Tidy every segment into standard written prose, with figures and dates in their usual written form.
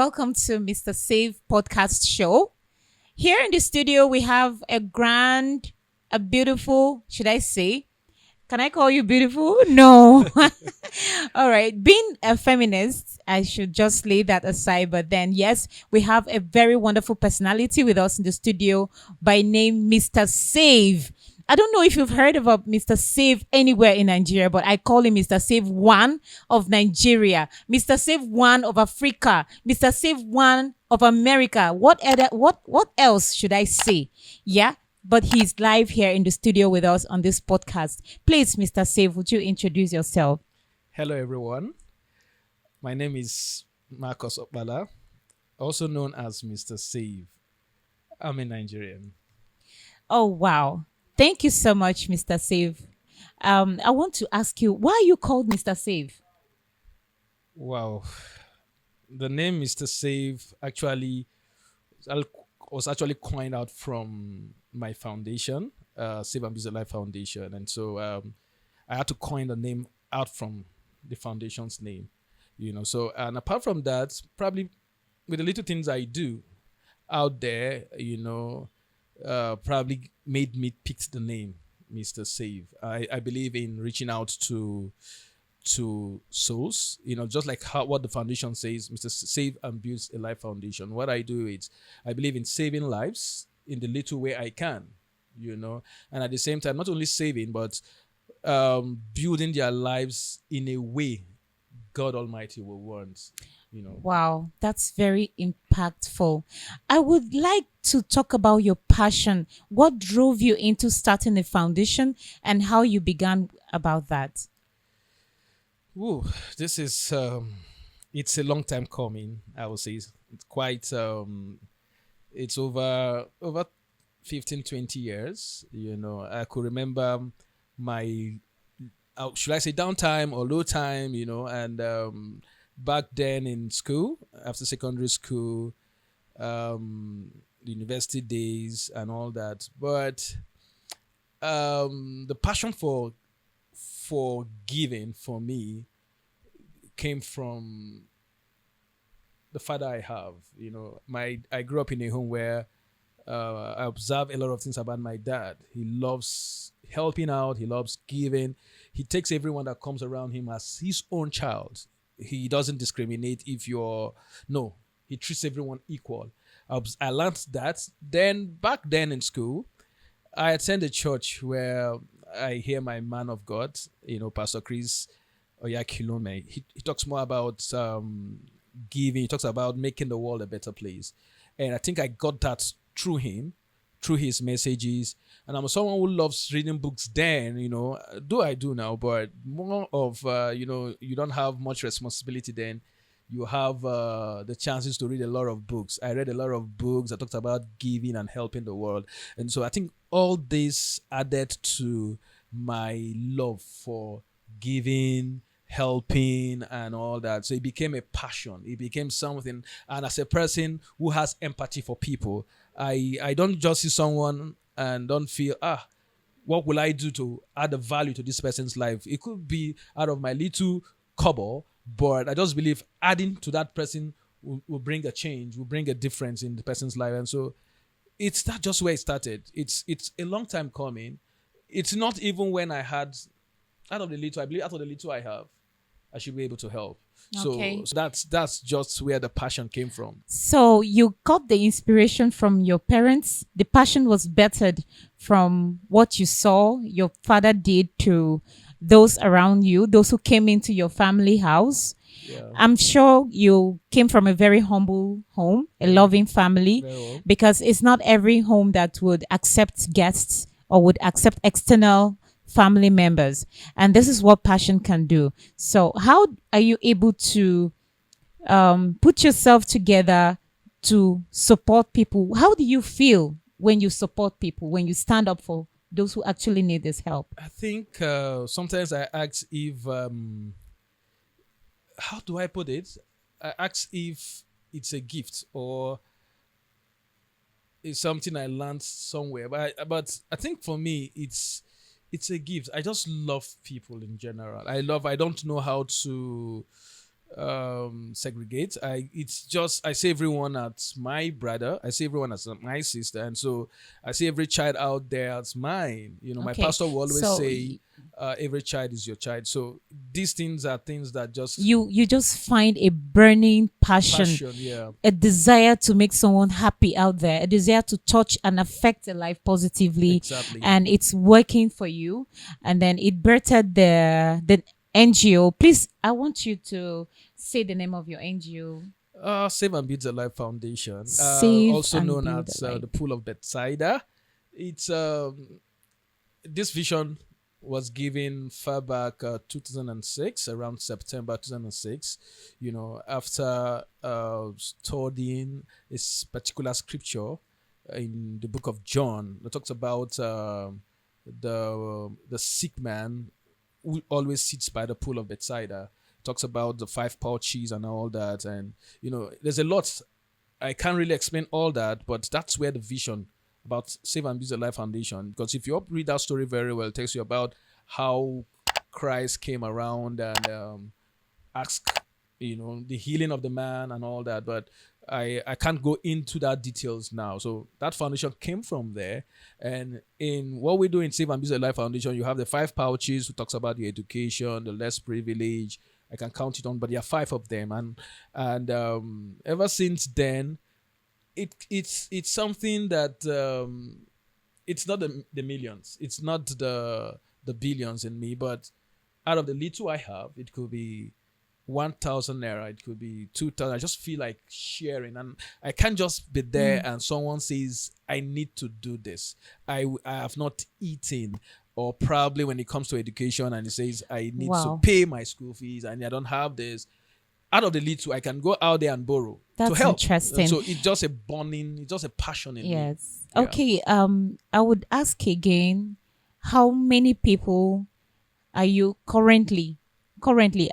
welcome to Mr. Save podcast show. Here in the studio, we have a beautiful, should I say? Can I call you beautiful? No. All right. Being a feminist, I should just lay that aside. But then, yes, we have a very wonderful personality with us in the studio by name Mr. Save. I don't know if you've heard about Mr. Save anywhere in Nigeria, but I call him Mr. Save One of Nigeria, Mr. Save One of Africa, Mr. Save One of America. What else should I say? Yeah. But he's live here in the studio with us on this podcast. Please, Mr. Save, would you introduce yourself? Hello, everyone. My name is Marcus Okbala, also known as Mr. Save. I'm a Nigerian. Oh, wow. Thank you so much, Mr. Save. I want to ask you, why are you called Mr. Save? Wow. The name Mr. Save was actually coined out from my foundation, Save and Build a Life Foundation. And so I had to coin the name out from the foundation's name, So, and apart from that, probably with the little things I do out there, probably made me pick the name Mr. Save. I believe in reaching out to souls, just like what the foundation says, Mr. Save and Builds a Life Foundation. What I do is I believe in saving lives in the little way I can, and at the same time, not only saving, but building their lives in a way God Almighty will want. Wow, that's very impactful. I would like to talk about your passion. What drove you into starting a foundation and how you began about that? Ooh, this is it's a long time coming. I would say it's quite it's over 15, 20 years. I could remember my should I say downtime or low time, and back then in school, after secondary school, the university days and all that. But the passion for giving for me came from the father I have. I grew up in a home where I observe a lot of things about my dad. He loves helping out. He loves giving. He takes everyone that comes around him as his own child. He doesn't discriminate no, he treats everyone equal. I learned that. Then back then in school, I attend a church where I hear my man of God, Pastor Chris Oyakilome. He talks more about giving. He talks about making the world a better place. And I think I got that through him, through his messages. And I'm someone who loves reading books then, I do now, but more of, you don't have much responsibility then. You have the chances to read a lot of books. I read a lot of books that talked about giving and helping the world. And so I think all this added to my love for giving, helping, and all that. So it became a passion. It became something. And as a person who has empathy for people, I don't just see someone and don't feel, what will I do to add a value to this person's life? It could be out of my little cobble, but I just believe adding to that person will bring a change, will bring a difference in the person's life. And so it's not just where it started. It's a long time coming. It's not even when I had, out of the little I have, I should be able to help. Okay. So that's just where the passion came from. So you got the inspiration from your parents. The passion was bettered from what you saw your father did to those around you, those who came into your family house. Yeah. I'm sure you came from a very humble home, a loving family, Very well. because it's not every home that would accept guests or would accept external family members. And this is what passion can do. So how are you able to put yourself together to support people? How do you feel when you support people, when you stand up for those who actually need this help? I think sometimes I ask if, how do I put it? I ask if it's a gift or it's something I learned somewhere. But I think for me, it's a gift. I just love people in general. I don't know how to segregate. It's just I see everyone as my brother. I see everyone as my sister, and so I see every child out there as mine. My Okay. pastor will always So say, every child is your child. So these things are things that just you just find a burning passion, passion. Yeah, a desire to make someone happy out there, a desire to touch and affect a life positively, exactly. and it's working for you. And then it birthed the NGO. Please, I want you to say the name of your NGO. Save and Build the Life Foundation, Save also and known build a as life. the Pool of Bethsaida. It's this vision was given far back 2006, around September 2006. After studying this particular scripture in the book of John that talks about the sick man who always sits by the pool of Bethsaida. Talks about the five pouches and all that, and there's a lot. I can't really explain all that, but that's where the vision about Save and Build a Life Foundation. Because if you read that story very well, it tells you about how Christ came around and asked, the healing of the man and all that. But I can't go into that details now. So that foundation came from there. And in what we do in Save and Build a Life Foundation, you have the five pouches who talks about the education, the less privilege. I can count it on, but there are five of them, and ever since then, it's something that it's not the millions, it's not the billions in me, but out of the little I have, it could be 1,000 naira, it could be 2,000. I just feel like sharing, and I can't just be there Mm. and someone says I need to do this. I have not eaten, or probably when it comes to education and it says I need to Wow, pay my school fees and I don't have this. Out of the little, I can go out there and borrow to that's help. And interesting. so it's just a burning, it's just a passion in me. Yes. Yeah. Okay. I would ask again, how many people are you currently?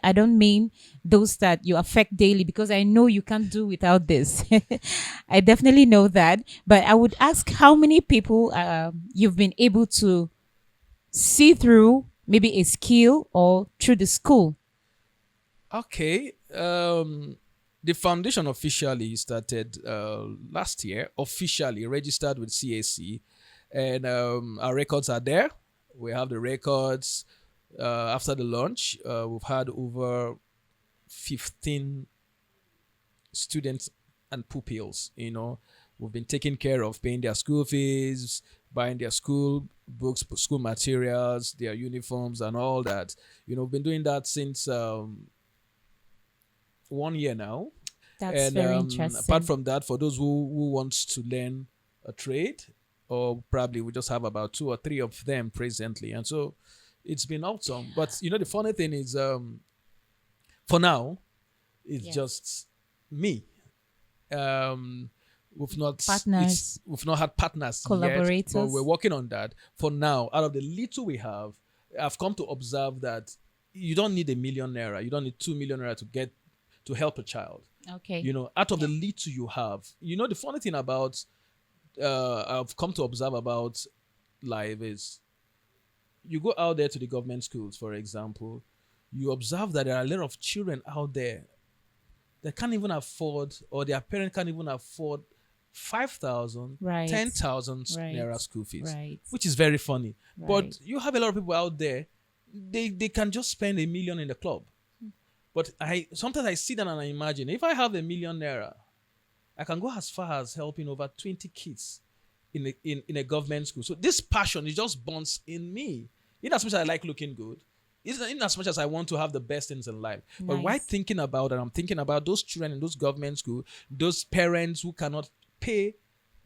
I don't mean those that you affect daily, because I know you can't do without this. I definitely know that, but I would ask how many people you've been able to see through maybe a skill or through the school. Okay. The foundation officially started last year, officially registered with CAC, and our records are there. We have the records. After the launch, we've had over 15 students and pupils. We've been taking care of paying their school fees, buying their school books, school materials, their uniforms, and all that. We've been doing that since 1 year now. That's And very apart interesting. from that, for those who wants to learn a trade, or probably we just have about two or three of them presently, and so it's been awesome. But the funny thing is, for now, it's Yes. just me. Um, Partners, we've not had partners yet, but we're collaborators. working on that. For now, out of the little we have, I've come to observe that you don't need a 1 million naira, you don't need 2 million naira to help a child. Okay. Out of the Yeah. little you have, the funny thing about I've come to observe about life is, you go out there to the government schools, for example, you observe that there are a lot of children out there that can't even afford, or their parent can't even afford 5,000, Right. 10,000 Right. naira school fees, Right. which is very funny. Right. But you have a lot of people out there, they can just spend 1 million in the club. But I sometimes I sit down and I imagine, if I have 1 million naira, I can go as far as helping over 20 kids in a government school. So this passion is just burns in me. In as much as I like looking good, in as much as I want to have the best things in life. But while Nice. thinking about it, I'm thinking about those children in those government schools, those parents who cannot pay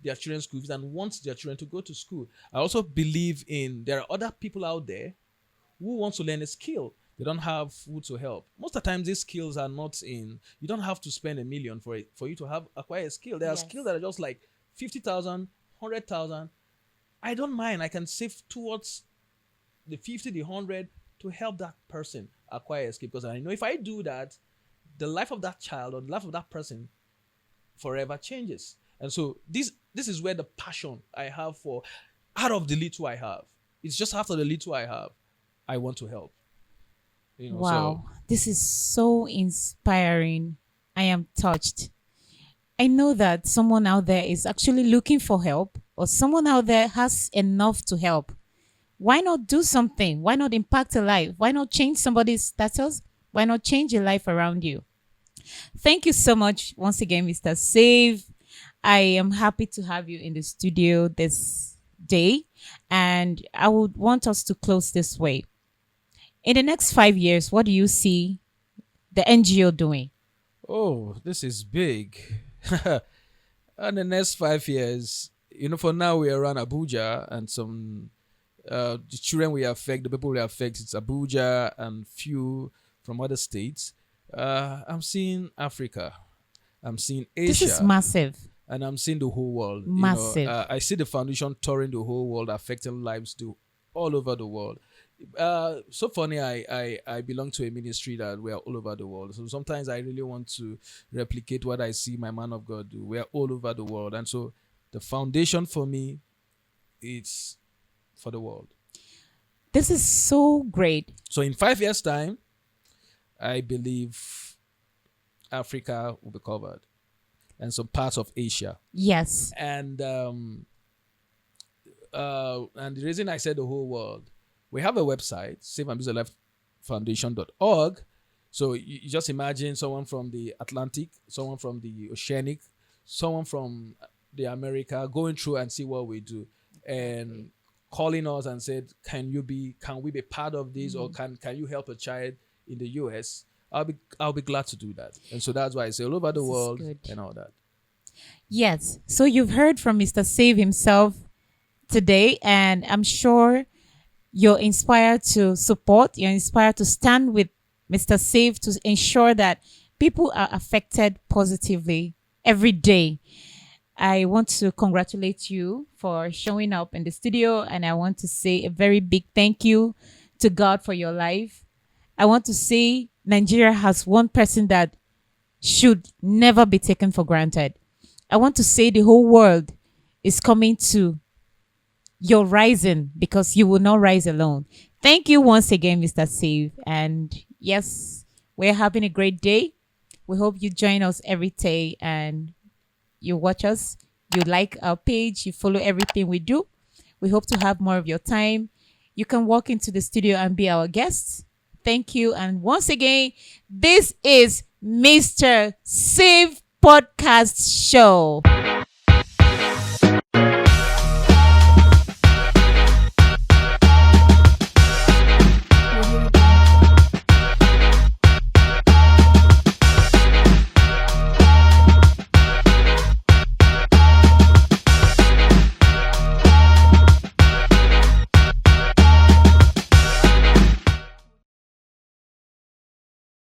their children's school fees and want their children to go to school. I also believe in there are other people out there who wants to learn a skill. They don't have who to help. Most of the time, these skills are not in. You don't have to spend 1 million for it for you to have acquire a skill. There are skills Yes. that are just like 50,000, 100,000. I don't mind. I can save towards the 50, the 100 to help that person acquire a skill, because I know if I do that, the life of that child or the life of that person forever changes. And so this is where the passion I have for, out of the little I have. It's just after the little I have, I want to help. So Wow, this is so inspiring. I am touched. I know that someone out there is actually looking for help, or someone out there has enough to help. Why not do something? Why not impact a life? Why not change somebody's status? Why not change a life around you? Thank you so much once again, Mr. Save. I am happy to have you in the studio this day, and I would want us to close this way. In the next 5 years, what do you see the NGO doing? oh, this is big. And the next 5 years, for now we are around Abuja and some the children we affect, the people we affect, it's Abuja and few from other states. I'm seeing Africa, I'm seeing This is Asia, massive, and I'm seeing the whole world. massive. I see the foundation touring the whole world, affecting lives to all over the world. So funny, I belong to a ministry that we are all over the world. So sometimes I really want to replicate what I see my man of God do. We are all over the world, and so the foundation for me is for the world. This is so great. So in 5 years' time, I believe Africa will be covered and some parts of Asia. Yes. And the reason I said the whole world, we have a website, saveandbusinessfoundation.org. So you just imagine someone from the Atlantic, someone from the Oceanic, someone from the America going through and see what we do, and calling us and said, can we be part of this, or can you help a child in the US? I'll be glad to do that. And so that's why I say all over the This is world good. and all that. Yes. So you've heard from Mr. Save himself today, and I'm sure you're inspired to support, you're inspired to stand with Mr. Save to ensure that people are affected positively every day. I want to congratulate you for showing up in the studio, and I want to say a very big thank you to God for your life. I want to say Nigeria has one person that should never be taken for granted. I want to say the whole world is coming to your rising, because you will not rise alone. Thank you once again, Mr. Save. And yes, we're having a great day. We hope you join us every day and you watch us. You like our page. You follow everything we do. We hope to have more of your time. You can walk into the studio and be our guests. Thank you. And once again, this is Mr. Save Podcast Show.